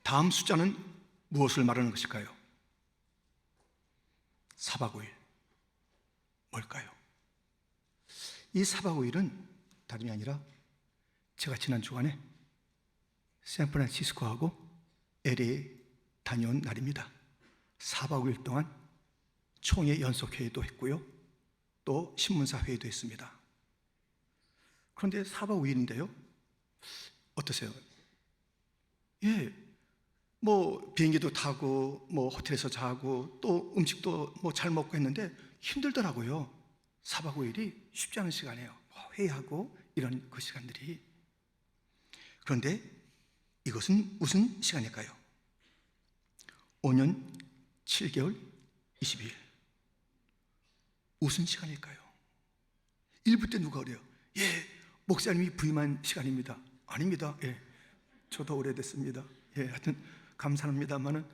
다음 숫자는 무엇을 말하는 것일까요? 사박 5일. 뭘까요? 이 사박 5일은 다름이 아니라 제가 지난 주간에 샌프란시스코하고 LA 다녀온 날입니다. 4박 5일 동안 총회 연속회의도 했고요, 또 신문사 회의도 했습니다. 그런데 4박 5일인데요 어떠세요? 비행기도 타고 호텔에서 자고 또 음식도 잘 먹고 했는데 힘들더라고요. 4박 5일이 쉽지 않은 시간이에요. 회의하고 이런 그 시간들이. 그런데 이것은 무슨 시간일까요? 5년 7개월 22일. 무슨 시간일까요? 일부 때 누가 그래요? 목사님이 부임한 시간입니다. 아닙니다. 저도 오래됐습니다. 하여튼 감사합니다만은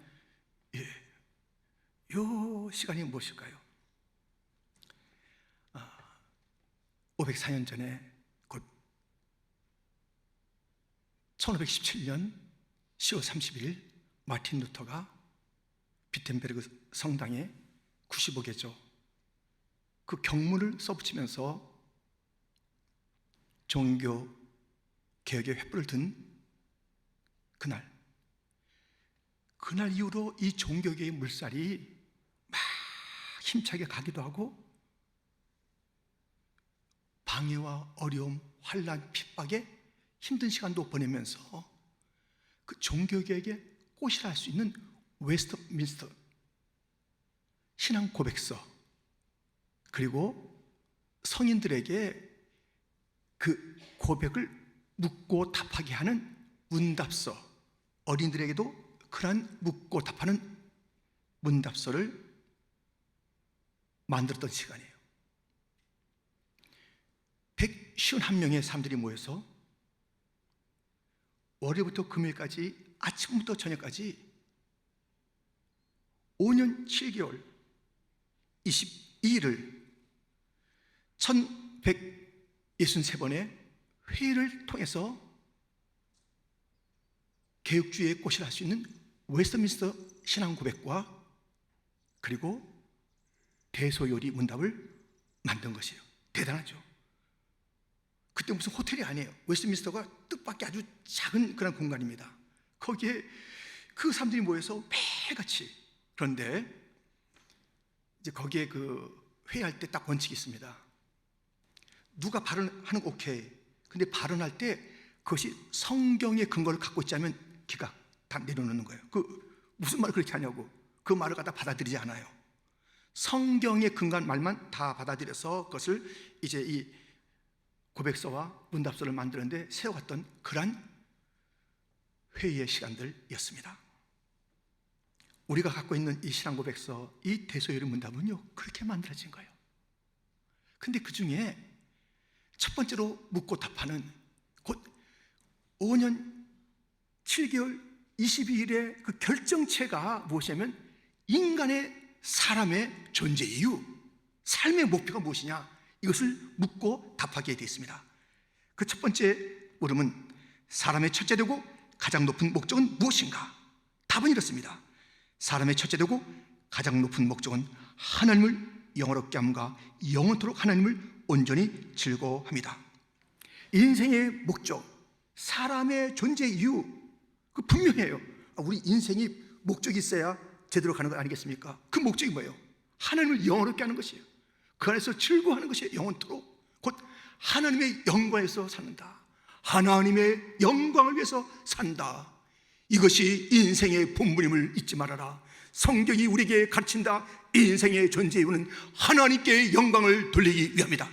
요 시간이 무엇일까요? 504년 전에 곧 1517년 10월 31일 마틴 루터가 비텐베르그 성당에 95개조 그 경문을 써붙이면서 종교 개혁의 횃불을 든 그날 이후로 이 종교계의 물살이 막 힘차게 가기도 하고 방해와 어려움, 환난, 핍박에 힘든 시간도 보내면서 그 종교계에게 꽃이라 할 수 있는 웨스트민스터 신앙 고백서, 그리고 성인들에게 그 고백을 묻고 답하게 하는 문답서, 어린이들에게도 그러한 묻고 답하는 문답서를 만들었던 시간이에요. 151명의 사람들이 모여서 월요일부터 금요일까지 아침부터 저녁까지 5년 7개월 22일을 1163번의 회의를 통해서 개혁주의의 꽃이라 할 수 있는 웨스트민스터 신앙 고백과 그리고 대소요리 문답을 만든 것이에요. 대단하죠. 그때 무슨 호텔이 아니에요. 웨스트민스터가 뜻밖의 아주 작은 그런 공간입니다. 거기에 그 사람들이 모여서 매일같이. 그런데 이제 거기에 그 회의할 때 딱 원칙이 있습니다. 누가 발언하는 거 오케이. 근데 발언할 때 그것이 성경의 근거를 갖고 있지 않으면 기각 다 내려놓는 거예요. 무슨 말을 그렇게 하냐고. 그 말을 갖다 받아들이지 않아요. 성경의 근거한 말만 다 받아들여서 그것을 이제 이 고백서와 문답서를 만드는데 세워갔던 그러한 회의의 시간들이었습니다. 우리가 갖고 있는 이 신앙 고백서, 이 대소요리 문답은요 그렇게 만들어진 거예요. 근데 그 중에 첫 번째로 묻고 답하는 곧 5년 7개월 22일의 그 결정체가 무엇이냐면 인간의 사람의 존재 이유, 삶의 목표가 무엇이냐, 이것을 묻고 답하게 되어 있습니다. 그 첫 번째 물음은 사람의 첫째되고 가장 높은 목적은 무엇인가? 답은 이렇습니다. 사람의 첫째되고 가장 높은 목적은 하나님을 영원롭게 함과 영원토록 하나님을 온전히 즐거워합니다. 인생의 목적, 사람의 존재 이유, 그 분명해요. 우리 인생이 목적이 있어야 제대로 가는 거 아니겠습니까? 그 목적이 뭐예요? 하나님을 영원롭게 하는 것이에요. 그 안에서 즐거워하는 것이에요. 영원토록. 곧 하나님의 영광에서 산다. 하나님의 영광을 위해서 산다. 이것이 인생의 본분임을 잊지 말아라. 성경이 우리에게 가르친다. 인생의 존재 이유는 하나님께 영광을 돌리기 위함이다.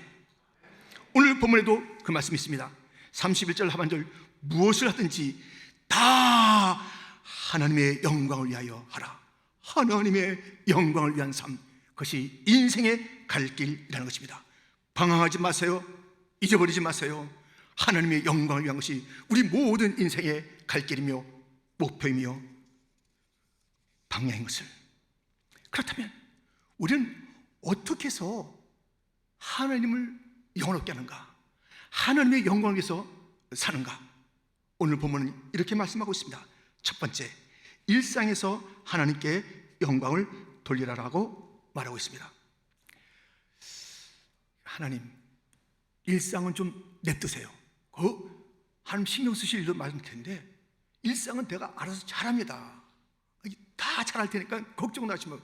오늘 본문에도 그 말씀이 있습니다. 31절 하반절, 무엇을 하든지 다 하나님의 영광을 위하여 하라. 하나님의 영광을 위한 삶, 그것이 인생의 갈 길이라는 것입니다. 방황하지 마세요. 잊어버리지 마세요. 하나님의 영광을 위한 것이 우리 모든 인생의 갈 길이며 목표이며 방향인 것을. 그렇다면 우리는 어떻게 해서 하나님을 영원롭게 하는가, 하나님의 영광을 위해서 사는가? 오늘 본문은 이렇게 말씀하고 있습니다. 첫 번째, 일상에서 하나님께 영광을 돌리라라고 말하고 있습니다. 하나님, 일상은 좀 냅두세요. 하나님 신경 쓰실 일도 많을 텐데 일상은 내가 알아서 잘합니다. 다 잘할 테니까 걱정 나시면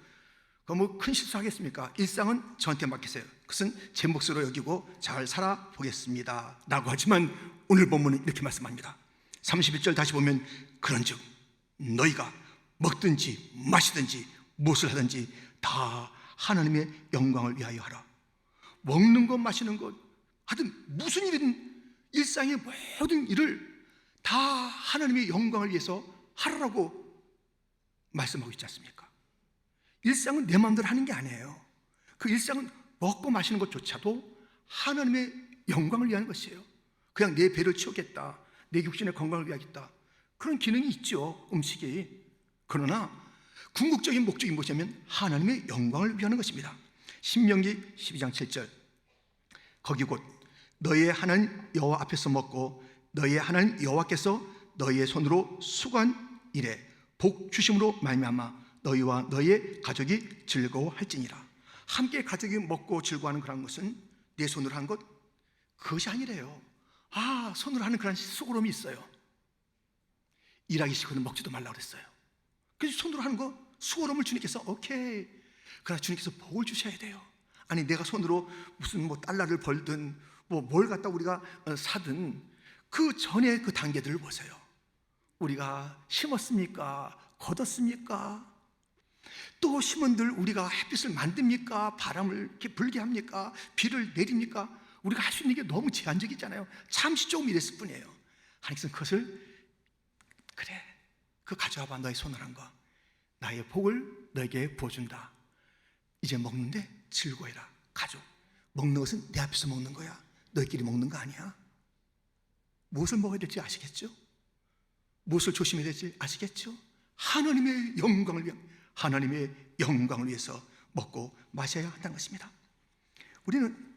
뭐 큰 실수하겠습니까? 일상은 저한테 맡기세요. 그것은 제 몫으로 여기고 잘 살아보겠습니다 라고 하지만 오늘 본문은 이렇게 말씀합니다. 31절 다시 보면 그런즉 너희가 먹든지 마시든지 무엇을 하든지 다 하나님의 영광을 위하여 하라. 먹는 것 마시는 것 하든 무슨 일이든 일상의 모든 일을 다 하나님의 영광을 위해서 하라고 말씀하고 있지 않습니까? 일상은 내 마음대로 하는 게 아니에요. 그 일상은 먹고 마시는 것조차도 하나님의 영광을 위한 것이에요. 그냥 내 배를 채우겠다, 내 육신의 건강을 위하겠다, 그런 기능이 있죠, 음식이. 그러나 궁극적인 목적이 무엇이냐면 하나님의 영광을 위하는 것입니다. 신명기 12장 7절 거기 곧 너희의 하나님 여호와 앞에서 먹고 너희의 하나님 여호와께서 너희의 손으로 수고한 일에 복 주심으로 말미암아 너희와 너희의 가족이 즐거워할지니라. 함께 가족이 먹고 즐거워하는 그런 것은 내 손으로 한 것, 그것이 아니래요. 손으로 하는 그런 수고로움이 있어요. 일하기 싫거든 먹지도 말라고 그랬어요. 그래서 손으로 하는 거 수고로움을 주님께서 오케이. 그러나 주님께서 복을 주셔야 돼요. 아니 내가 손으로 무슨 뭐 달러를 벌든 뭘 갖다 우리가 사든 그 전에 그 단계들을 보세요. 우리가 심었습니까? 거뒀습니까? 또 심은들 우리가 햇빛을 만듭니까? 바람을 이렇게 불게 합니까? 비를 내립니까? 우리가 할 수 있는 게 너무 제한적이잖아요. 잠시 조금 일했을 뿐이에요. 하나님께서는 그것을 그래, 그 가져와봐. 너의 손을 한 거 나의 복을 너에게 부어준다. 이제 먹는데 즐거워해라. 가족 먹는 것은 내 앞에서 먹는 거야. 너희끼리 먹는 거 아니야. 무엇을 먹어야 될지 아시겠죠? 무엇을 조심해야 될지 아시겠죠? 하나님의 영광을 위한, 하나님의 영광을 위해서 먹고 마셔야 한다는 것입니다. 우리는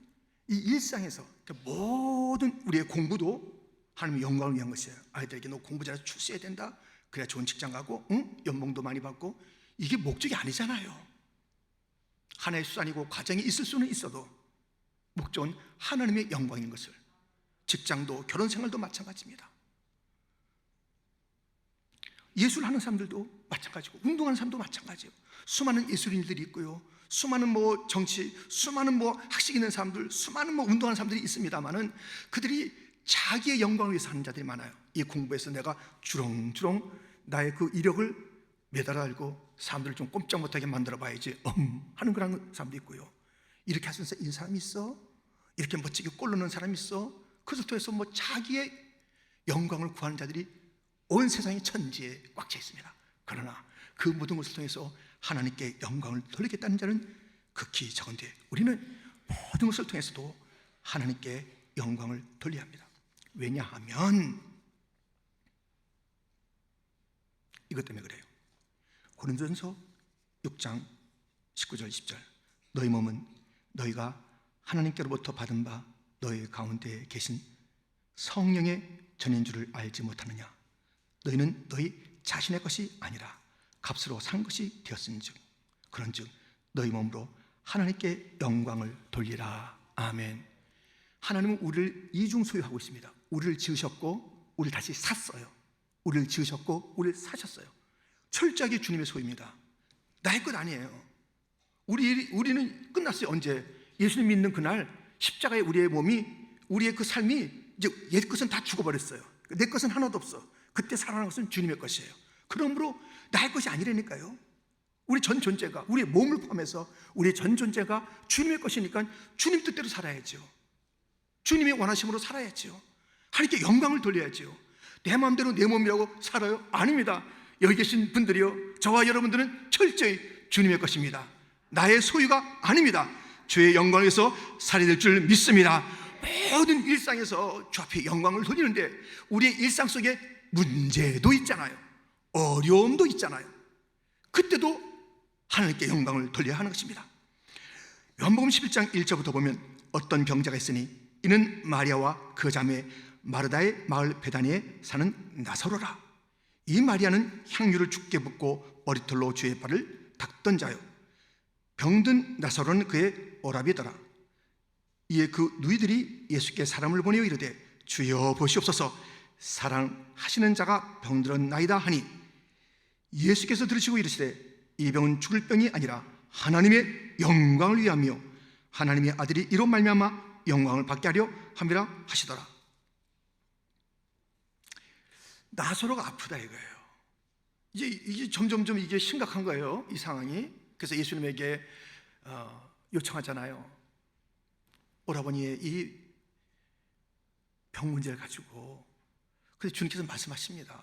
이 일상에서 모든 우리의 공부도 하나님의 영광을 위한 것이에요. 아이들에게 너 공부 잘해서 출세해야 된다. 그래야 좋은 직장 가고 연봉도 많이 받고. 이게 목적이 아니잖아요. 하나의 수단이고 과정이 있을 수는 있어도 목적은 하나님의 영광인 것을. 직장도 결혼 생활도 마찬가지입니다. 예술을 하는 사람들도 마찬가지고 운동하는 사람도 마찬가지예요. 수많은 예술인들이 있고요, 수많은 정치, 수많은 학식 있는 사람들, 수많은 운동하는 사람들이 있습니다만은 그들이 자기의 영광을 위해서 하는 자들이 많아요. 이 공부에서 내가 주렁주렁 나의 그 이력을 매달아 알고 사람들을 좀 꼼짝 못하게 만들어 봐야지 하는 그런 사람도 있고요. 이렇게 할 수 있는 사람이 있어? 이렇게 멋지게 꼴 넣는 사람이 있어? 그것을 통해서 자기의 영광을 구하는 자들이 온 세상의 천지에 꽉 차 있습니다. 그러나 그 모든 것을 통해서 하나님께 영광을 돌리겠다는 자는 극히 적은데 우리는 모든 것을 통해서도 하나님께 영광을 돌려야 합니다. 왜냐하면 이것 때문에 그래요. 고린도전서 6장 19절 20절 너희 몸은 너희가 하나님께로부터 받은 바 너희 가운데 계신 성령의 전인 줄을 알지 못하느냐. 너희는 너희 자신의 것이 아니라 값으로 산 것이 되었은즉 그런즉 너희 몸으로 하나님께 영광을 돌리라. 아멘. 하나님은 우리를 이중 소유하고 있습니다. 우리를 지으셨고 우리를 다시 샀어요. 우리를 지으셨고 우리를 사셨어요. 철저하게 주님의 소유입니다. 나의 것 아니에요. 우리는 끝났어요. 언제? 예수님 믿는 그날 십자가에 우리의 몸이, 우리의 그 삶이 이제 옛 것은 다 죽어버렸어요. 내 것은 하나도 없어. 그때 살아난 것은 주님의 것이에요. 그러므로 나의 것이 아니라니까요. 우리 전 존재가, 우리의 몸을 포함해서 우리의 전 존재가 주님의 것이니까 주님 뜻대로 살아야죠. 주님의 원하심으로 살아야죠. 하나님께 영광을 돌려야죠. 내 마음대로 내 몸이라고 살아요? 아닙니다. 여기 계신 분들이요, 저와 여러분들은 철저히 주님의 것입니다. 나의 소유가 아닙니다. 주의 영광을 위해서 살아야 될 줄 믿습니다. 모든 일상에서 주 앞에 영광을 돌리는데 우리의 일상 속에 문제도 있잖아요. 어려움도 있잖아요. 그때도 하나님께 영광을 돌려야 하는 것입니다. 요한복음 11장 1절부터 보면 어떤 병자가 있으니 이는 마리아와 그 자매 마르다의 마을 베다니에 사는 나사로라. 이 마리아는 향유를 죽게 붓고 머리털로 주의 발을 닦던 자요, 병든 나사로는 그의 오라비더라. 이에 그 누이들이 예수께 사람을 보내어 이르되 주여 보시옵소서, 사랑하시는 자가 병들었나이다 하니, 예수께서 들으시고 이르시되 이 병은 죽을 병이 아니라 하나님의 영광을 위하며 하나님의 아들이 이로 말미암아 영광을 받게 하려 함이라 하시더라. 나사로가 아프다 이거예요. 이제 점점점 이게 심각한 거예요, 이 상황이. 그래서 예수님에게 요청하잖아요. 오라버니의 이 병 문제를 가지고. 그래서 주님께서 말씀하십니다.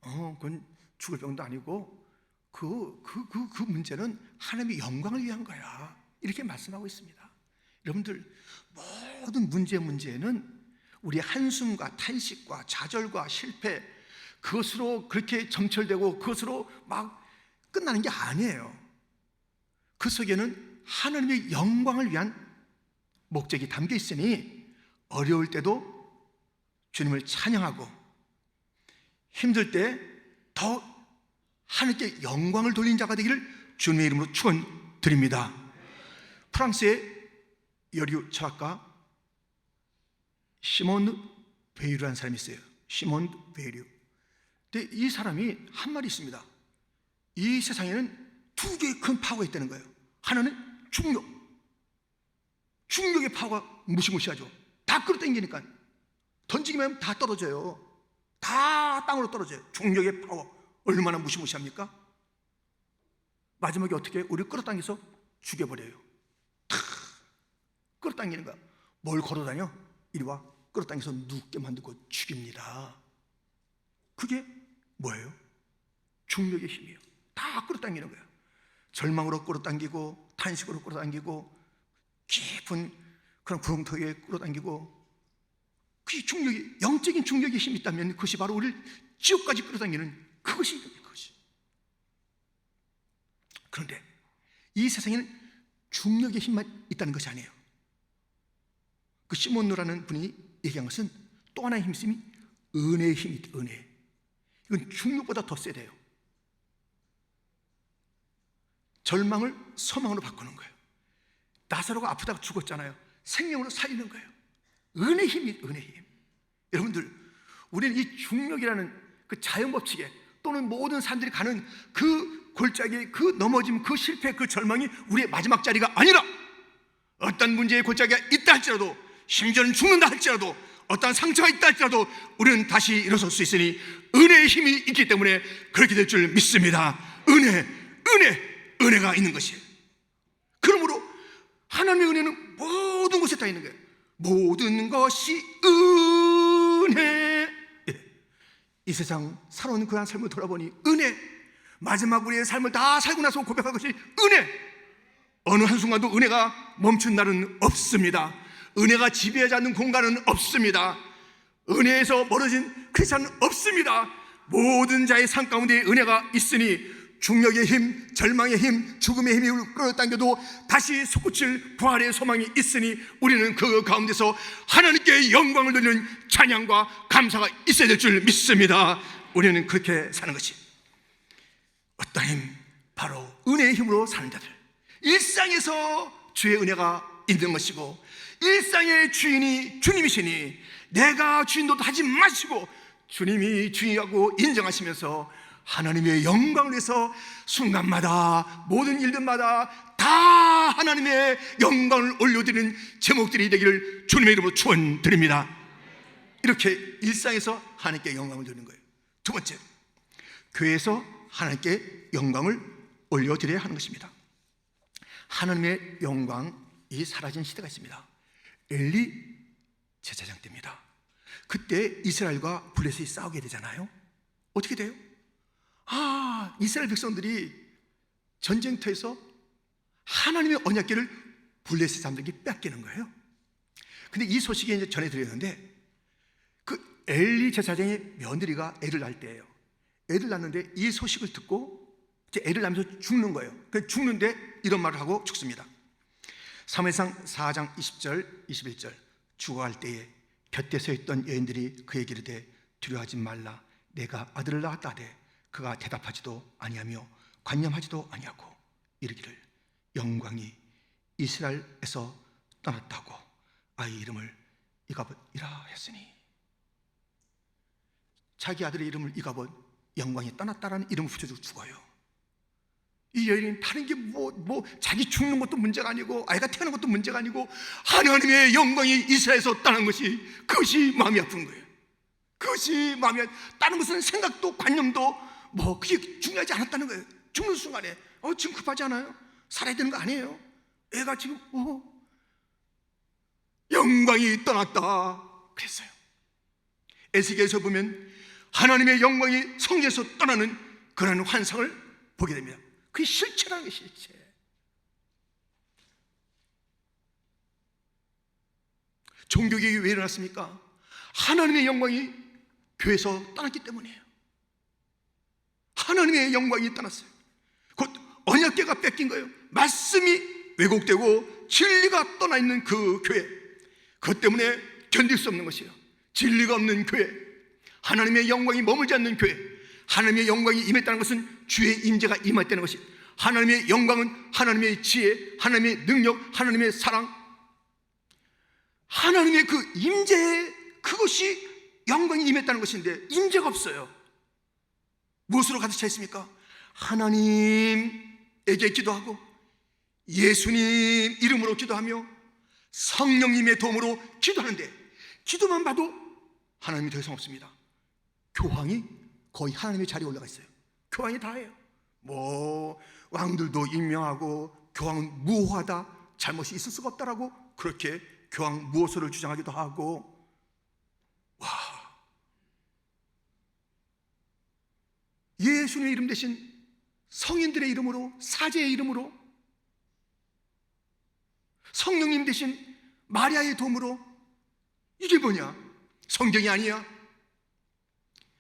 그건 죽을 병도 아니고 그 문제는 하나님의 영광을 위한 거야, 이렇게 말씀하고 있습니다. 여러분들, 모든 문제는 우리의 한숨과 탄식과 좌절과 실패, 그것으로 그렇게 점철되고 그것으로 막 끝나는 게 아니에요. 그 속에는 하나님의 영광을 위한 목적이 담겨 있으니 어려울 때도 주님을 찬양하고 힘들 때 더 하나님께 영광을 돌린 자가 되기를 주님의 이름으로 축원드립니다. 프랑스의 여류 철학가 시몬 베이류라는 사람이 있어요. 시몬 베이류. 근데 이 사람이 한 말이 있습니다. 이 세상에는 두 개의 큰 파워가 있다는 거예요. 하나는 중력의 파워가 무시무시하죠. 다 끌어당기니까 던지기만 하면 다 떨어져요. 다 땅으로 떨어져요. 중력의 파워 얼마나 무시무시합니까? 마지막에 어떻게 우리를 끌어당겨서 죽여버려요. 탁 끌어당기는 거야. 뭘 걸어다녀? 이리 와. 끌어당겨서 눕게 만들고 죽입니다. 그게 뭐예요? 중력의 힘이에요. 다 끌어당기는 거예요. 절망으로 끌어당기고 탄식으로 끌어당기고 깊은 그런 구렁텅이에 끌어당기고, 그 중력이, 영적인 중력의 힘이 있다면 그것이 바로 우리를 지옥까지 끌어당기는 그것이. 그런데 이 세상에는 중력의 힘만 있다는 것이 아니에요. 그 시몬노라는 분이 얘기한 것은 또 하나의 힘이 은혜의 힘이 있다. 은혜. 이건 중력보다 더 세대요. 절망을 소망으로 바꾸는 거예요. 나사로가 아프다가 죽었잖아요. 생명으로 살리는 거예요. 은혜의 힘이, 은혜의 힘. 여러분들, 우리는 이 중력이라는 그 자연 법칙에, 또는 모든 사람들이 가는 그 골짜기, 그 넘어짐, 그 실패, 그 절망이 우리의 마지막 자리가 아니라, 어떤 문제의 골짜기가 있다 할지라도, 심지어는 죽는다 할지라도, 어떤 상처가 있다 할지라도 우리는 다시 일어설 수 있으니 은혜의 힘이 있기 때문에 그렇게 될 줄 믿습니다. 은혜가 있는 것이에요. 그러므로 하나님의 은혜는 모든 곳에 다 있는 거예요. 모든 것이 은혜. 이 세상 살아오는 그한 삶을 돌아보니 은혜. 마지막 우리의 삶을 다 살고 나서 고백할 것이 은혜. 어느 한순간도 은혜가 멈춘 날은 없습니다. 은혜가 지배하지 않는 공간은 없습니다. 은혜에서 멀어진 크리스찬은 없습니다. 모든 자의 삶 가운데 은혜가 있으니 중력의 힘, 절망의 힘, 죽음의 힘이 끌어당겨도 다시 솟구칠 부활의 소망이 있으니 우리는 그 가운데서 하나님께 영광을 돌리는 찬양과 감사가 있어야 될 줄 믿습니다. 우리는 그렇게 사는 것이 어떤 힘? 바로 은혜의 힘으로 사는 자들. 일상에서 주의 은혜가 있는 것이고, 일상의 주인이 주님이시니 내가 주인도 하지 마시고 주님이 주인이라고 인정하시면서 하나님의 영광을 위해서 순간마다, 모든 일들마다 다 하나님의 영광을 올려드리는 제목들이 되기를 주님의 이름으로 축원드립니다. 이렇게 일상에서 하나님께 영광을 드리는 거예요. 두 번째, 교회에서 하나님께 영광을 올려드려야 하는 것입니다. 하나님의 영광이 사라진 시대가 있습니다. 엘리 제사장 때입니다. 그때 이스라엘과 블레셋이 싸우게 되잖아요. 어떻게 돼요? 이스라엘 백성들이 전쟁터에서 하나님의 언약궤를 블레셋 사람들에게 뺏기는 거예요. 근데 이 소식이 이제 전해드렸는데, 그 엘리 제사장의 며느리가 애를 낳을 때예요. 애를 낳는데 이 소식을 듣고 이제 애를 낳으면서 죽는 거예요. 그 죽는데 이런 말을 하고 죽습니다. 사무엘상 4장 20절 21절. 죽어갈 때에 곁에 서 있던 여인들이 그에게 이르되 두려워하지 말라, 내가 아들을 낳았다 하되 그가 대답하지도 아니하며 관념하지도 아니하고 이르기를 영광이 이스라엘에서 떠났다고 아이 이름을 이가봇이라 했으니, 자기 아들의 이름을 이가봇, 영광이 떠났다라는 이름을 붙여주고 죽어요. 이 여인은 다른 게 자기 죽는 것도 문제가 아니고 아이가 태어난 것도 문제가 아니고 하나님의 영광이 이스라엘에서 떠난 것이, 그것이 마음이 아픈 거예요. 그것이 마음이, 다른 것은 생각도 관념도 그게 중요하지 않았다는 거예요. 죽는 순간에 지금 급하지 않아요? 살아야 되는 거 아니에요? 애가 지금 영광이 떠났다 그랬어요. 에스겔에서 보면 하나님의 영광이 성전에서 떠나는 그런 환상을 보게 됩니다. 그게 실체라는 게 실체. 종교개혁이 왜 일어났습니까? 하나님의 영광이 교회에서 떠났기 때문이에요. 하나님의 영광이 떠났어요. 곧 언약궤가 뺏긴 거예요. 말씀이 왜곡되고 진리가 떠나 있는 그 교회, 그것 때문에 견딜 수 없는 것이에요. 진리가 없는 교회, 하나님의 영광이 머물지 않는 교회, 하나님의 영광이 임했다는 것은 주의 임재가 임했다는 것이, 하나님의 영광은 하나님의 지혜, 하나님의 능력, 하나님의 사랑, 하나님의 그 임재, 그것이 영광이 임했다는 것인데 임재가 없어요. 무엇으로 가득 차 있습니까? 하나님에게 기도하고 예수님 이름으로 기도하며 성령님의 도움으로 기도하는데, 기도만 봐도 하나님이 더 이상 없습니다. 교황이 거의 하나님의 자리에 올라가 있어요. 교황이 다 해요. 왕들도 임명하고 교황은 무호하다, 잘못이 있을 수가 없다라고 그렇게 교황 무호소를 주장하기도 하고, 예수님의 이름 대신 성인들의 이름으로, 사제의 이름으로, 성령님 대신 마리아의 도움으로, 이게 뭐냐? 성경이 아니야.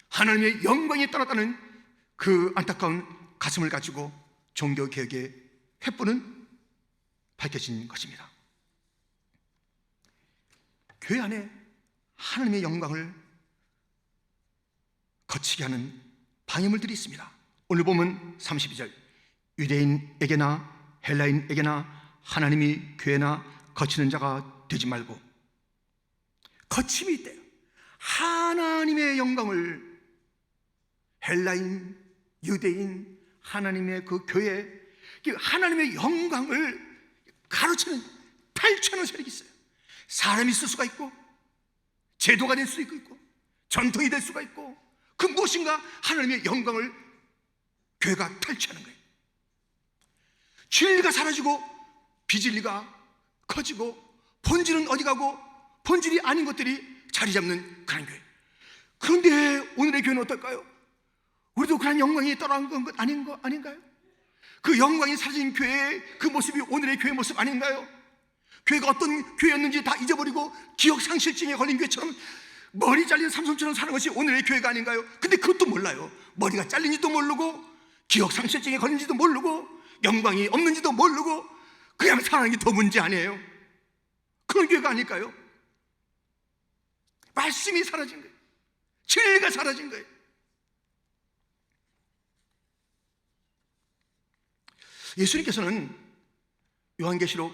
하나님의 영광이 떠났다는 그 안타까운 가슴을 가지고 종교개혁의 횃불은 밝혀진 것입니다. 교회 안에 하나님의 영광을 거치게 하는 방해물들이 있습니다. 오늘 보면 32절, 유대인에게나 헬라인에게나 하나님이 교회나 거치는 자가 되지 말고, 거침이 있대요. 하나님의 영광을, 헬라인, 유대인, 하나님의 그 교회, 하나님의 영광을 가로채는, 탈취하는 세력이 있어요. 사람이 있을 수가 있고, 제도가 될 수 있고, 전통이 될 수가 있고, 그 무엇인가 하나님의 영광을 교회가 탈취하는 거예요. 진리가 사라지고 비진리가 커지고 본질은 어디 가고 본질이 아닌 것들이 자리 잡는 그런 교회. 그런데 오늘의 교회는 어떨까요? 우리도 그런 영광이 떠난 것 아닌가요? 그 영광이 사라진 교회의 그 모습이 오늘의 교회 모습 아닌가요? 교회가 어떤 교회였는지 다 잊어버리고 기억상실증에 걸린 교회처럼 머리 잘린 삼손처럼 사는 것이 오늘의 교회가 아닌가요? 근데 그것도 몰라요. 머리가 잘린지도 모르고 기억상실증에 걸린지도 모르고 영광이 없는지도 모르고 그냥 사는 게 더 문제 아니에요? 그런 교회가 아닐까요? 말씀이 사라진 거예요. 진리가 사라진 거예요. 예수님께서는 요한계시록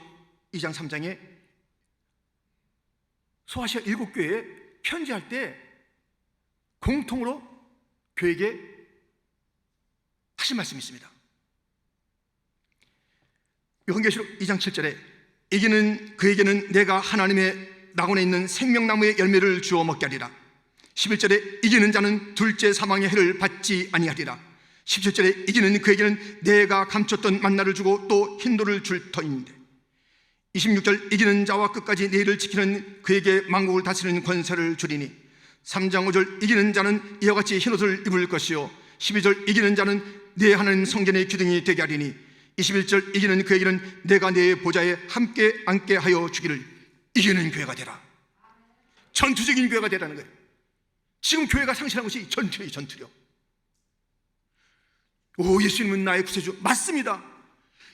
2장 3장에 소아시아 7교회에 편지할 때 공통으로 교회에게 하신 말씀이 있습니다. 요한계시록 2장 7절에 이기는 그에게는 내가 하나님의 낙원에 있는 생명나무의 열매를 주어 먹게 하리라. 11절에 이기는 자는 둘째 사망의 해를 받지 아니하리라. 17절에 이기는 그에게는 내가 감췄던 만나를 주고 또 흰돌을 줄 터인데, 26절 이기는 자와 끝까지 내 일을 지키는 그에게 만국을 다스리는 권세를 주리니, 3장 5절 이기는 자는 이와 같이 흰옷을 입을 것이요, 12절 이기는 자는 내 하나님 성전의 기둥이 되게 하리니, 21절 이기는 그에게는 내가 내 보좌에 함께 앉게 하여 주기를. 이기는 교회가 되라. 전투적인 교회가 되라는 거예요. 지금 교회가 상실한 것이 전투예요. 전투력. 예수님은 나의 구세주. 맞습니다.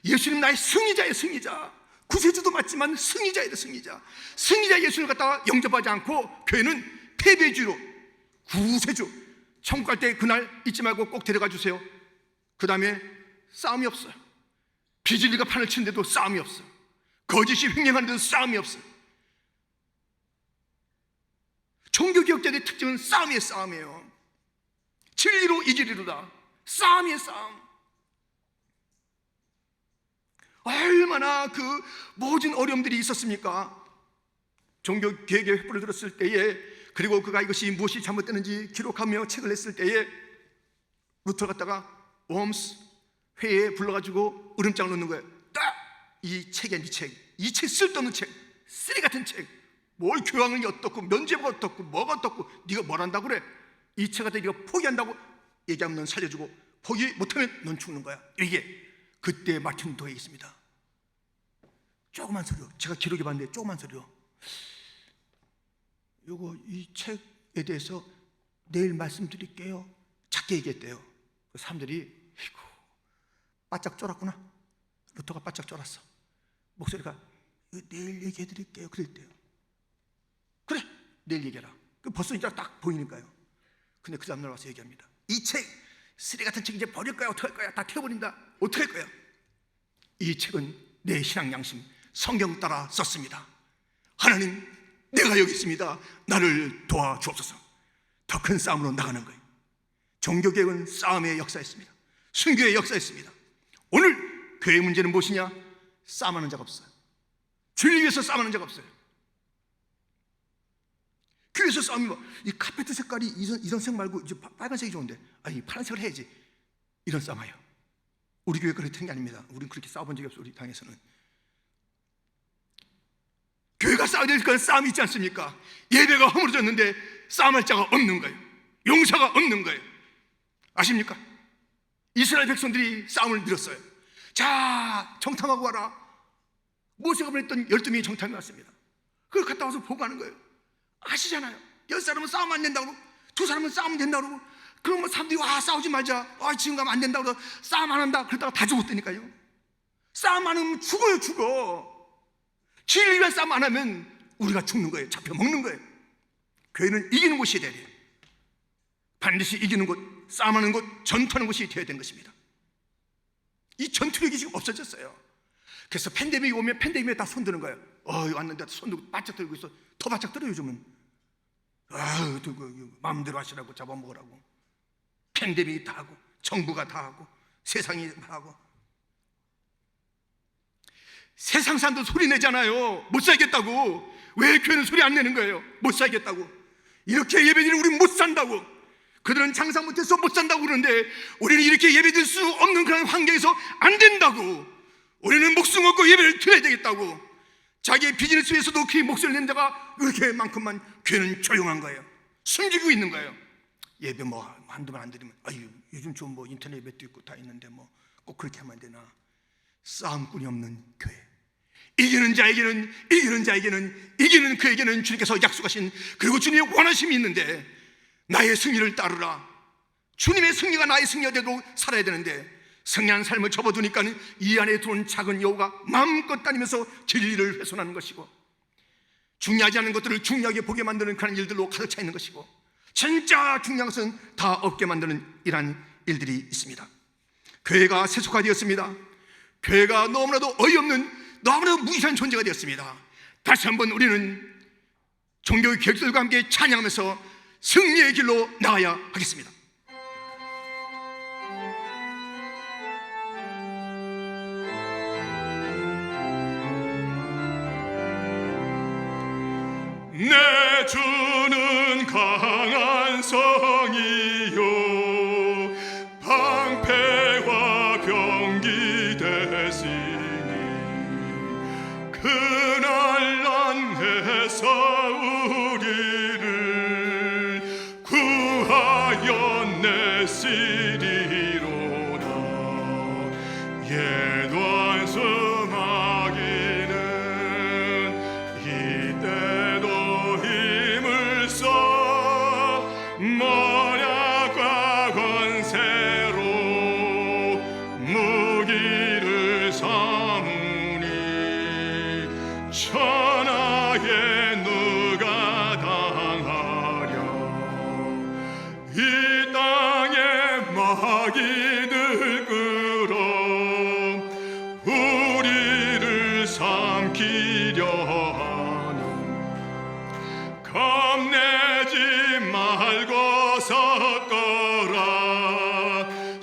예수님 나의 승리자예요. 승리자. 구세주도 맞지만 승리자예요. 승리자. 승리자 예수를 갖다가 영접하지 않고 교회는 패배주로, 구세주, 천국 갈 때 그날 잊지 말고 꼭 데려가 주세요. 그 다음에 싸움이 없어요. 비진리가 판을 치는데도 싸움이 없어요. 거짓이 횡행하는데도 싸움이 없어요. 종교개혁자들의 특징은 싸움이에요. 진리로 이기리로다. 싸움이에요, 싸움. 얼마나 그 모든 어려움들이 있었습니까? 종교개혁의 횃불을 들었을 때에, 그리고 그가 이것이 무엇이 잘못되는지 기록하며 책을 냈을 때에 루터가 갖다가 웜스 회의에 불러가지고 으름장을 놓는 거예요. 딱! 이 책이야, 이 책 쓸데없는 책, 쓰레기 같은 책. 뭘 교황이 어떻고 면죄부가 어떻고 뭐가 어떻고 네가 뭘 한다고 그래. 이 책 갖다 네가 포기한다고 얘기하면 넌 살려주고 포기 못하면 넌 죽는 거야. 이게 그때 마틴 루터에 있습니다. 조그만 소리요. 제가 기록해 봤는데 조그만 소리요. 요거 이 책에 대해서 내일 말씀드릴게요. 작게 얘기했대요. 사람들이 이고 바짝 쫄았구나. 루터가 바짝 쫄았어. 목소리가 내일 얘기해 드릴게요. 그랬대요. 그래, 내일 얘기해라. 벌써 이제 딱 보이니까요. 근데 그 다음날 와서 얘기합니다. 이 책 쓰레기 같은 책 이제 버릴 거야. 어떡할 거야? 다 태워버린다. 어떡할 거야? 이 책은 내 신앙 양심 성경 따라 썼습니다. 하나님, 내가 여기 있습니다. 나를 도와주옵소서. 더 큰 싸움으로 나가는 거예요. 종교개혁은 싸움의 역사였습니다. 순교의 역사였습니다. 오늘 교회 문제는 무엇이냐? 싸움하는 자가 없어요. 주를 위해서 싸움하는 자가 없어요. 교회에서 싸움이 이 카페트 색깔이 이런 색 말고 이제 빨간색이 좋은데 아니 파란색을 해야지. 이런 싸움이에요. 우리 교회가 그렇게 게 아닙니다. 우리는 그렇게 싸워본 적이 없어요. 우리 당에서는. 교회가 싸워야 될 건 싸움이 있지 않습니까? 예배가 허물어졌는데 싸움할 자가 없는 거예요. 용사가 없는 거예요. 아십니까? 이스라엘 백성들이 싸움을 밀었어요. 자, 정탐하고 와라. 모세가 보냈던 12명이 정탐이 왔습니다. 그걸 갔다 와서 보고 하는 거예요. 아시잖아요. 10사람은 싸우면 안 된다고, 2사람은 싸우면 된다고. 그러면 사람들이 싸우지 말자. 지금 가면 안 된다고 그래서 싸움 안 한다. 그러다가 다 죽었다니까요. 싸움 안 하면 죽어. 진리를 위해 싸움 안 하면 우리가 죽는 거예요. 잡혀 먹는 거예요. 교회는 이기는 곳이 돼야 돼요. 반드시 이기는 곳, 싸움하는 곳, 전투하는 곳이 되어야 되는 것입니다. 이 전투력이 지금 없어졌어요. 그래서 팬데믹이 오면 팬데믹에 다 손드는 거예요. 왔는데 손 들고 바짝 들고 있어. 더 바짝 들어요. 요즘은 마음대로 하시라고 잡아먹으라고. 팬데믹이 다 하고 정부가 다 하고 세상이 다 하고. 세상 사람도 소리 내잖아요. 못 살겠다고. 왜 교회는 소리 안 내는 거예요? 못 살겠다고. 이렇게 예배드리면 우리는 못 산다고. 그들은 장사 못해서 못 산다고 그러는데 우리는 이렇게 예배드릴 수 없는 그런 환경에서 안 된다고. 우리는 목숨 걸고 예배를 드려야 되겠다고. 자기의 비즈니스 위해서도 그 목소리를 낸 자가 그렇게 많건만 교회는 조용한 거예요. 숨기고 있는 거예요. 예배 한두 번 안 드리면 요즘 좀 인터넷 예배도 있고 다 있는데 꼭 그렇게 하면 안 되나. 싸움꾼이 없는 교회. 이기는 자에게는 이기는 그에게는 주님께서 약속하신, 그리고 주님의 원하심이 있는데 나의 승리를 따르라. 주님의 승리가 나의 승리가 되도록 살아야 되는데 승리한 삶을 접어두니까 이 안에 들어온 작은 여우가 마음껏 다니면서 진리를 훼손하는 것이고, 중요하지 않은 것들을 중요하게 보게 만드는 그런 일들로 가득 차 있는 것이고, 진짜 중요한 것은 다 없게 만드는 이러한 일들이 있습니다. 교회가 세속화되었습니다. 교회가 너무나도 어이없는, 너무나도 무시한 존재가 되었습니다. 다시 한번 우리는 종교 개혁들과 함께 찬양하면서 승리의 길로 나가야 하겠습니다. 내 주는 강한 성이요 방패와 병기 되시니 그날 안에서 우리를 구하여 내시리로다. 옛 원수마귀는 이때도 힘을 써 모략과 권세로 무기를 삼으니 천하에 누가 당하랴. 이 땅 아기들 끌어 우리를 삼키려 하는 겁내지 말고 섞어라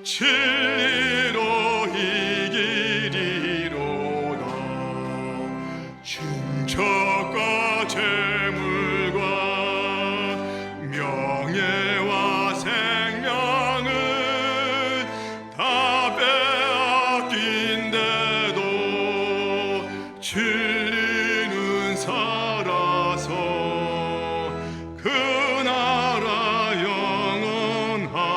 진리로 이기리로다 친척과 재물과 명예와 생명을 다 빼앗긴데도 진리는 살아서 그 나라 영원하리라.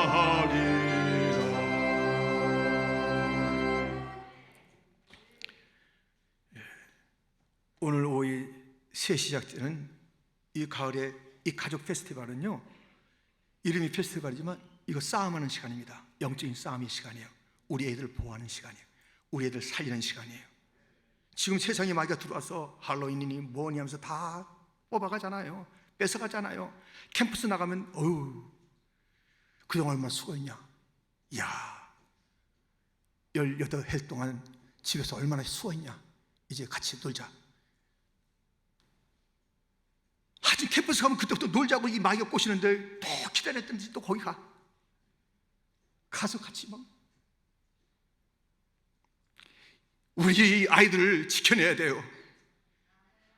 오늘 오후 새 시작되는 이 가을의 이 가족 페스티벌은요, 이름이 페스티벌이지만 이거 싸움하는 시간입니다. 영적인 싸움의 시간이에요. 우리 애들 보호하는 시간이에요. 우리 애들 살리는 시간이에요. 지금 세상에 마귀가 들어와서 할로윈이니 뭐니 하면서 다 뽑아가잖아요. 뺏어가잖아요. 캠퍼스 나가면 어휴, 그동안 얼마나 수고했냐. 이야, 18해 동안 집에서 얼마나 수고했냐. 이제 같이 놀자. 하여튼 캠퍼스 가면 그때부터 놀자고 이 마귀가 꼬시는데 또 기다렸더니 또 거기 가서 같이 막 우리 아이들을 지켜내야 돼요.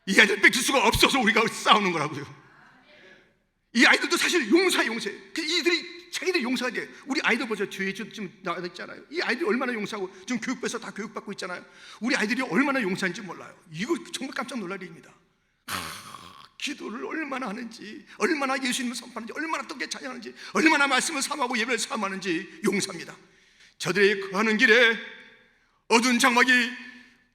이 아이들 뺏길 수가 없어서 우리가 싸우는 거라고요. 이 아이들도 사실 용서해. 이들이 자기들 용서해야 돼. 우리 아이들 보죠. 뒤에 지금 나와 있잖아요. 이 아이들이 얼마나 용서하고 지금 교육부에서 다 교육받고 있잖아요. 우리 아이들이 얼마나 용서하는지 몰라요. 이거 정말 깜짝 놀랄 일입니다. 기도를 얼마나 하는지, 얼마나 예수님을 선포하는지, 얼마나 떡에 찬양하는지, 얼마나 말씀을 삼하고 예배를 삼하는지 용서합니다. 저들이 가는 길에 어두운 장막이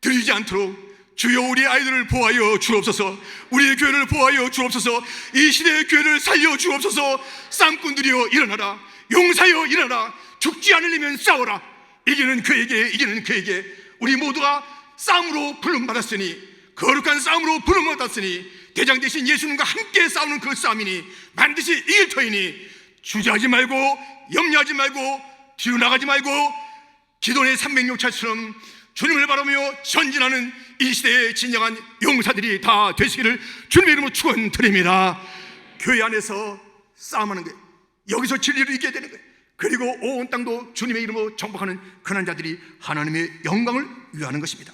들리지 않도록 주여 우리 아이들을 보호하여 주옵소서. 우리의 교회를 보호하여 주옵소서. 이 시대의 교회를 살려 주옵소서. 쌈꾼들이여 일어나라. 용사여 일어나라. 죽지 않으려면 싸워라. 이기는 그에게 우리 모두가 싸움으로 부름받았으니, 거룩한 싸움으로 부름받았으니, 대장 되신 예수님과 함께 싸우는 그 싸움이니 반드시 이길 터이니 주저하지 말고 염려하지 말고 뒤로 나가지 말고 기도의 300용차처럼 주님을 바라며 전진하는 이 시대의 진정한 용사들이 다 되시기를 주님의 이름으로 축원드립니다. 교회 안에서 싸움하는 거예요. 여기서 진리를 이겨야 되는 거예요. 그리고 온 땅도 주님의 이름으로 정복하는 그런 자들이 하나님의 영광을 위하는 것입니다.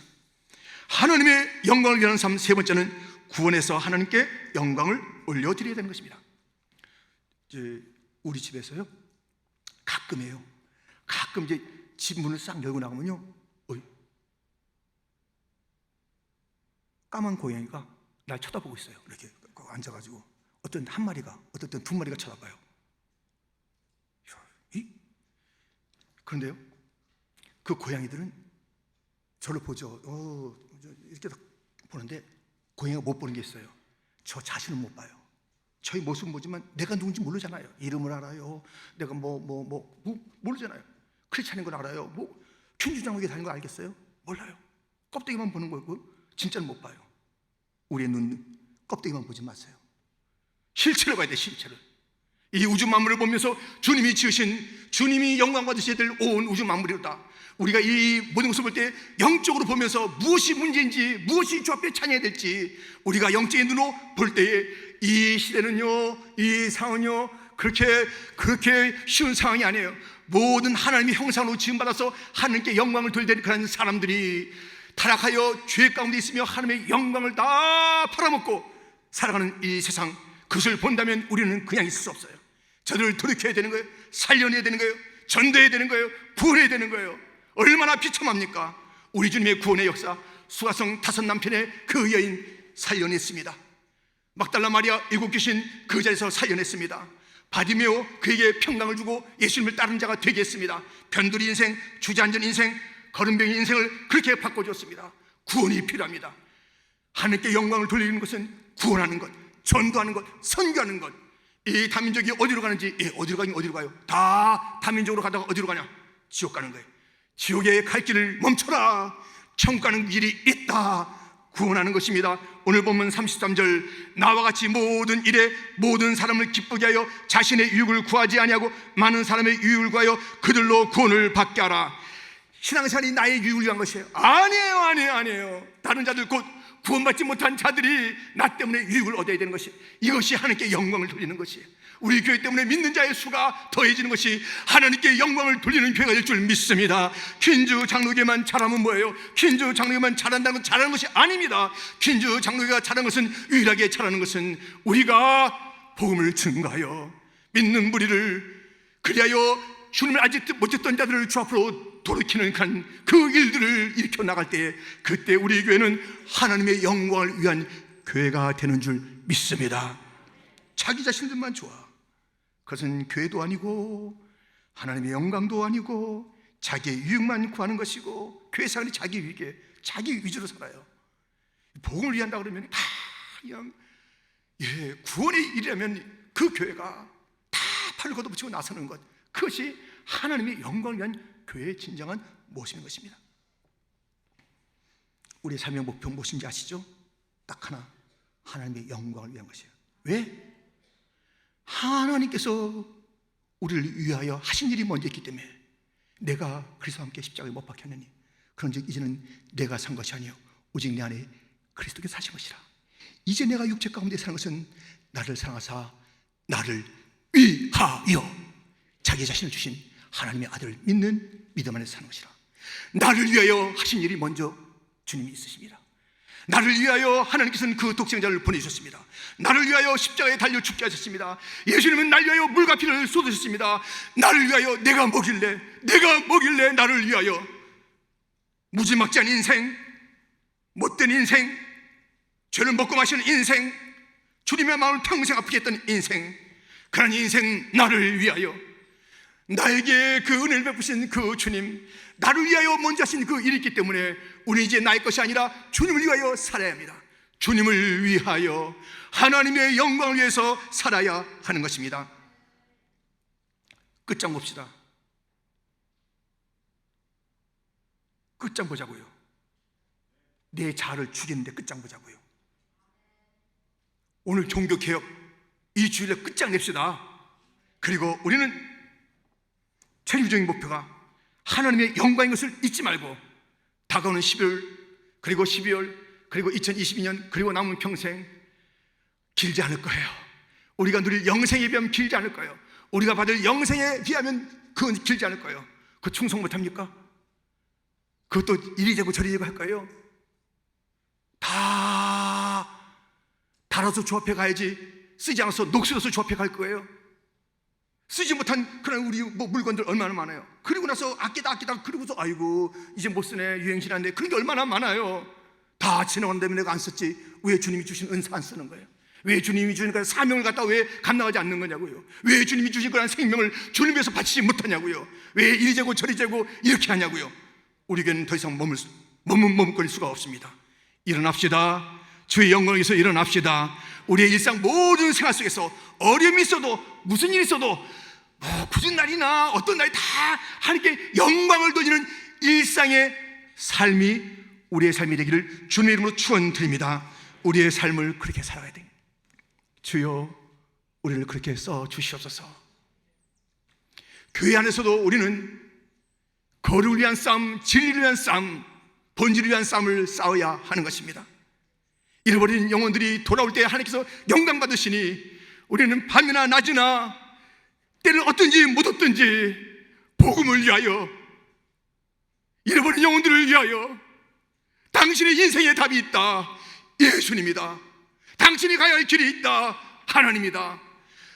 하나님의 영광을 위하는 삶 세 번째는 구원해서 하나님께 영광을 올려드려야 되는 것입니다. 이제 우리 집에서요, 가끔이에요. 가끔 이제 집 문을 싹 열고 나가면요, 까만 고양이가 날 쳐다보고 있어요. 이렇게 앉아가지고 어떤 한 마리가, 어떤 두 마리가 쳐다봐요. 그런데요, 그 고양이들은 저를 보죠. 이렇게 보는데 고양이가 못 보는 게 있어요. 저 자신을 못 봐요. 저희 모습은 보지만 내가 누군지 모르잖아요. 이름을 알아요. 내가 모르잖아요. 크리스찬인 걸 알아요. 춘주장국에 다니는 거 알겠어요? 몰라요. 껍데기만 보는 거고 진짜는 못 봐요. 우리의 눈 껍데기만 보지 마세요. 실체를 봐야 돼. 실체를. 이 우주 만물을 보면서 주님이 지으신, 주님이 영광 받으셔야 될 온 우주 만물이다. 우리가 이 모든 것을 볼 때 영적으로 보면서 무엇이 문제인지, 무엇이 주 앞에 찬양해야 될지 우리가 영적인 눈으로 볼 때에 이 시대는요, 이 상황은요 그렇게 쉬운 상황이 아니에요. 모든 하나님의 형상으로 지음받아서 하나님께 영광을 돌리는 그런 사람들이 타락하여 죄 가운데 있으며 하나님의 영광을 다 팔아먹고 살아가는 이 세상, 그것을 본다면 우리는 그냥 있을 수 없어요. 저들을 돌이켜야 되는 거예요. 살려내야 되는 거예요. 전도해야 되는 거예요. 구원해야 되는 거예요. 얼마나 비참합니까? 우리 주님의 구원의 역사, 수가성 5 남편의 그 여인 살려냈습니다. 막달라 마리아 7 귀신 그 자리에서 살려냈습니다. 바디메오 그에게 평강을 주고 예수님을 따르는 자가 되게 했습니다. 변두리 인생, 주저앉은 인생, 거름병이 인생을 그렇게 바꿔줬습니다. 구원이 필요합니다. 하나님께 영광을 돌리는 것은 구원하는 것, 전도하는 것, 선교하는 것. 이 다민족이 어디로 가는지, 어디로 가요? 다 다민족으로 가다가 어디로 가냐? 지옥 가는 거예요. 지옥에 갈 길을 멈춰라. 천국 가는 길이 있다. 구원하는 것입니다. 오늘 본문 33절, 나와 같이 모든 일에 모든 사람을 기쁘게 하여 자신의 유익을 구하지 아니하고 많은 사람의 유익을 구하여 그들로 구원을 받게 하라. 신앙생활이 나의 유익을 위한 것이에요? 아니에요. 다른 자들, 곧 구원받지 못한 자들이 나 때문에 유익을 얻어야 되는 것이, 이것이 하나님께 영광을 돌리는 것이에요. 우리 교회 때문에 믿는 자의 수가 더해지는 것이 하나님께 영광을 돌리는 교회가 될 줄 믿습니다. 퀸즈 장로교만 잘하면 뭐예요? 퀸즈 장로교만 잘한다는 건 잘하는 것이 아닙니다. 퀸즈 장로교가 잘하는 것은, 유일하게 잘하는 것은 우리가 복음을 증거하여 믿는 무리를, 그리하여 주님을 아직 못 듣던 자들을 주 앞으로 돌이키는 그 일들을 일으켜 나갈 때, 그때 우리 교회는 하나님의 영광을 위한 교회가 되는 줄 믿습니다. 자기 자신들만 좋아, 그것은 교회도 아니고 하나님의 영광도 아니고 자기의 유익만 구하는 것이고, 교회 생활이 자기 위기에 자기 위주로 살아요. 복음을 위한다 그러면 다 그냥 구원의 일이라면 그 교회가 다 팔을 걷어붙이고 나서는 것, 그것이 하나님의 영광을 위한 교회의 진정한 모습인 것입니다. 우리의 삶의 목표 무엇인지 아시죠? 딱 하나, 하나님의 영광을 위한 것이에요. 왜? 하나님께서 우리를 위하여 하신 일이 먼저 있기 때문에, 내가 그리스도와 함께 십자가에 못 박혔느니 그런즉 이제는 내가 산 것이 아니요 오직 내 안에 그리스도께서 사신 것이라. 이제 내가 육체 가운데 사는 것은 나를 사랑하사 나를 위하여 자기 자신을 주신 하나님의 아들을 믿는 믿음 안에서 사는 것이라. 나를 위하여 하신 일이 먼저 주님이 있으십니다. 나를 위하여 하나님께서는 그 독생자를 보내주셨습니다. 나를 위하여 십자가에 달려 죽게 하셨습니다. 예수님은 나를 위하여 물과 피를 쏟으셨습니다. 나를 위하여 내가 뭐길래 나를 위하여 무지막지한 인생, 못된 인생, 죄를 먹고 마시는 인생, 주님의 마음을 평생 아프게 했던 인생, 그런 인생 나를 위하여, 나에게 그 은혜를 베푸신 그 주님, 나를 위하여 먼저 하신 그 일이 있기 때문에 우리 이제 나의 것이 아니라 주님을 위하여 살아야 합니다. 주님을 위하여, 하나님의 영광을 위해서 살아야 하는 것입니다. 끝장 봅시다. 끝장 보자고요. 내 자아를 죽이는데 끝장 보자고요. 오늘 종교개혁 이 주일에 끝장 냅시다. 그리고 우리는 최종적인 목표가 하나님의 영광인 것을 잊지 말고, 다가오는 11월, 그리고 12월, 그리고 2022년, 그리고 남은 평생 길지 않을 거예요. 우리가 누릴 영생에 비하면 길지 않을 거예요. 우리가 받을 영생에 비하면 그건 길지 않을 거예요. 그 충성 못합니까? 그것도 이리 되고 저리 되고 할 거예요. 다 달아서 주 앞에 가야지 쓰지 않아서 녹슬어서 주 앞에 갈 거예요. 쓰지 못한 그런 우리 물건들 얼마나 많아요. 그리고 나서 아끼다 그러고서 아이고 이제 못 쓰네, 유행 지났네, 그런 게 얼마나 많아요. 다 지나간다며 내가 안 썼지. 왜 주님이 주신 은사 안 쓰는 거예요? 왜 주님이 주신 그런 사명을 갖다 왜 감당하지 않는 거냐고요? 왜 주님이 주신 그런 생명을 주님 위해서 바치지 못하냐고요? 왜 이리 재고 저리 재고 이렇게 하냐고요? 우리 교회는 더 이상 머뭇거릴 수가 없습니다. 일어납시다. 주의 영광을 위해서 일어납시다. 우리의 일상 모든 생활 속에서 어려움이 있어도, 무슨 일이 있어도, 굳은 날이나 어떤 날이 다 하나님께 영광을 돌리는 일상의 삶이 우리의 삶이 되기를 주님의 이름으로 축원드립니다. 우리의 삶을 그렇게 살아야 됩니다. 주여, 우리를 그렇게 써 주시옵소서. 교회 안에서도 우리는 거룩을 위한 싸움, 진리를 위한 싸움, 본질을 위한 싸움을 싸워야 하는 것입니다. 잃어버린 영혼들이 돌아올 때 하나님께서 영광 받으시니, 우리는 밤이나 낮이나 때를 얻든지 못 얻든지 복음을 위하여, 잃어버린 영혼들을 위하여, 당신의 인생에 답이 있다. 예수님이다. 당신이 가야 할 길이 있다. 하나님이다.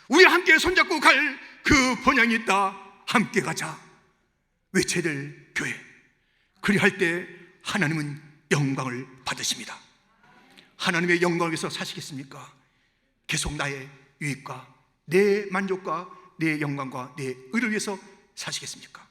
우리 함께 손잡고 갈 그 본향이 있다. 함께 가자. 외쳐야 될 교회. 그리할 때 하나님은 영광을 받으십니다. 하나님의 영광을 위해서 사시겠습니까? 계속 나의 유익과 내 만족과 내 영광과 내 의를 위해서 사시겠습니까?